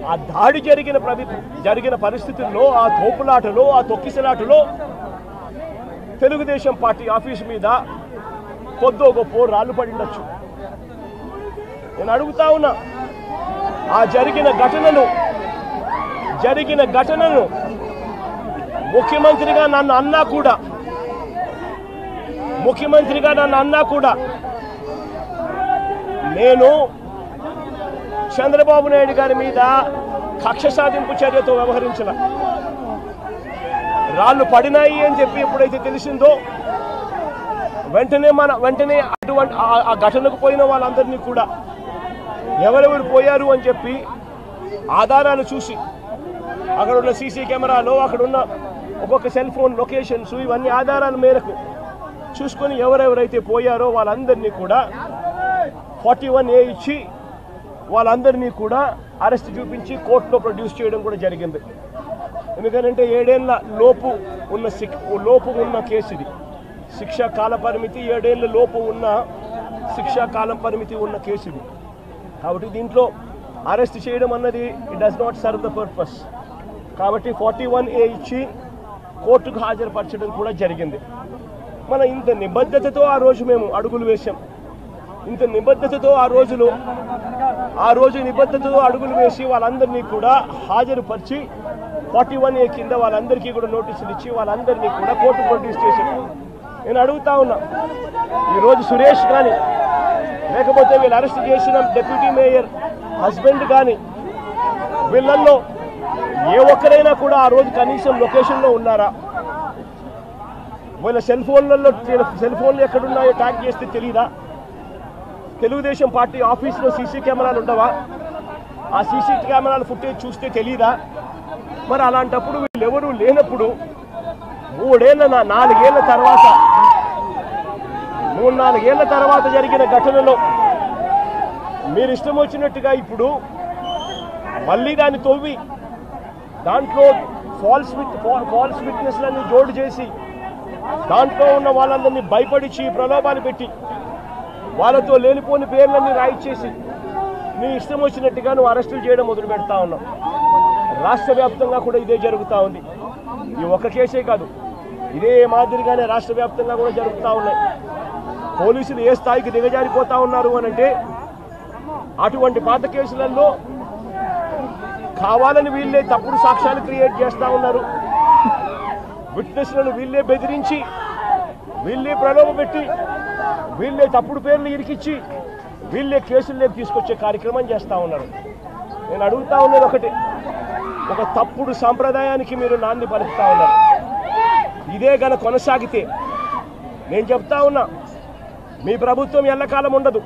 ఆ దాడి జరిగిన పరిస్థితుల్లో, ఆ తోపులాటలో, ఆ తొక్కిసలాటలో తెలుగుదేశం పార్టీ ఆఫీసు మీద కొద్దో గొప్ప రాళ్ళు పడిండొచ్చు. నేను అడుగుతా ఉన్నా, ఆ జరిగిన ఘటనను ముఖ్యమంత్రిగా నన్ను అన్నా కూడా నేను చంద్రబాబు నాయుడు గారి మీద కక్ష సాధింపు చర్యతో వ్యవహరించిన. రాళ్ళు పడినాయి అని చెప్పి ఎప్పుడైతే తెలిసిందో వెంటనే అటువంటి ఆ ఘటనకు పోయిన వాళ్ళందరినీ కూడా ఎవరెవరు పోయారు అని చెప్పి ఆధారాలు చూసి, అక్కడ ఉన్న సీసీ కెమెరాలో, అక్కడ ఉన్న ఒక్కొక్క సెల్ ఫోన్ లొకేషన్స్, ఇవన్నీ ఆధారాల మేరకు చూసుకొని ఎవరెవరైతే పోయారో వాళ్ళందరినీ కూడా 41A ఇచ్చి వాళ్ళందరినీ కూడా అరెస్ట్ చూపించి కోర్టులో ప్రొడ్యూస్ చేయడం కూడా జరిగింది. ఎందుకంటే 7 ఏళ్ల లోపు ఉన్న కేసు ఇది. శిక్షా కాల పరిమితి 7 ఏళ్ల లోపు ఉన్న శిక్షా కాలం పరిమితి ఉన్న కేసు ఇది. కాబట్టి దీంట్లో అరెస్ట్ చేయడం అన్నది it does not serve the purpose. కాబట్టి 41A ఇచ్చి కోర్టుకు హాజరుపరచడం కూడా జరిగింది. మన ఇంత నిబద్ధతతో ఆ రోజు మేము అడుగులు వేశాం. ఇంత నిబద్ధతతో ఆ రోజు నిబద్ధతతో అడుగులు వేసి వాళ్ళందరినీ కూడా హాజరుపరిచి 41A కింద వాళ్ళందరికీ కూడా నోటీసులు ఇచ్చి వాళ్ళందరినీ కూడా కోర్టు ప్రొడ్యూస్ చేశారు. నేను అడుగుతా ఉన్నా, ఈరోజు సురేష్ కానీ, లేకపోతే వీళ్ళు అరెస్ట్ చేసిన డిప్యూటీ మేయర్ హస్బెండ్ కానీ, వీళ్ళల్లో ఏ ఒక్కరైనా కూడా ఆ రోజు కనీసం లొకేషన్లో ఉన్నారా? వీళ్ళ సెల్ ఫోన్లు ఎక్కడున్నాయో ట్యాగ్ చేస్తే తెలియదా? తెలుగుదేశం పార్టీ ఆఫీస్లో సీసీ కెమెరాలు ఉండవా? ఆ సీసీ కెమెరాల ఫుటేజ్ చూస్తే తెలియదా? మరి అలాంటప్పుడు వీళ్ళెవరూ లేనప్పుడు 4 ఏళ్ల తర్వాత జరిగిన ఘటనలో మీరు ఇష్టం వచ్చినట్టుగా ఇప్పుడు మళ్ళీ దాన్ని తవ్వి దాంట్లో ఫాల్స్ విట్నెస్లన్నీ జోడు చేసి దాంట్లో ఉన్న వాళ్ళందరినీ భయపడిచి ప్రలోభాలు పెట్టి వాళ్ళతో లేనిపోని పేర్లన్నీ రాయిచ్చేసి నీ ఇష్టం వచ్చినట్టుగా నువ్వు అరెస్టులు చేయడం మొదలు పెడతా ఉన్నావు. రాష్ట్ర వ్యాప్తంగా కూడా ఇదే జరుగుతూ ఉంది. ఈ ఒక్క కేసే కాదు, ఇదే మాదిరిగానే రాష్ట్ర వ్యాప్తంగా కూడా జరుగుతూ ఉన్నాయి. పోలీసులు ఏ స్థాయికి దిగజారిపోతా ఉన్నారు అనంటే, అటువంటి పాత కేసులలో కావాలని వీళ్ళే తప్పుడు సాక్ష్యాలు క్రియేట్ చేస్తూ ఉన్నారు. విట్నెస్లను వీళ్ళే బెదిరించి, వీళ్ళే ప్రలోభపెట్టి, వీళ్ళే తప్పుడు పేర్లు ఇరికిచ్చి, వీళ్ళే కేసుల్లోకి తీసుకొచ్చే కార్యక్రమం చేస్తూ ఉన్నారు. నేను అడుగుతా ఉన్నది ఒకటి, ఒక తప్పుడు సాంప్రదాయానికి మీరు నాంది పలుకుతా ఉన్నారు. ఇదే గన కొనసాగితే నేను చెప్తా ఉన్నా, మీ ప్రభుత్వం ఎల్లకాలం ఉండదు.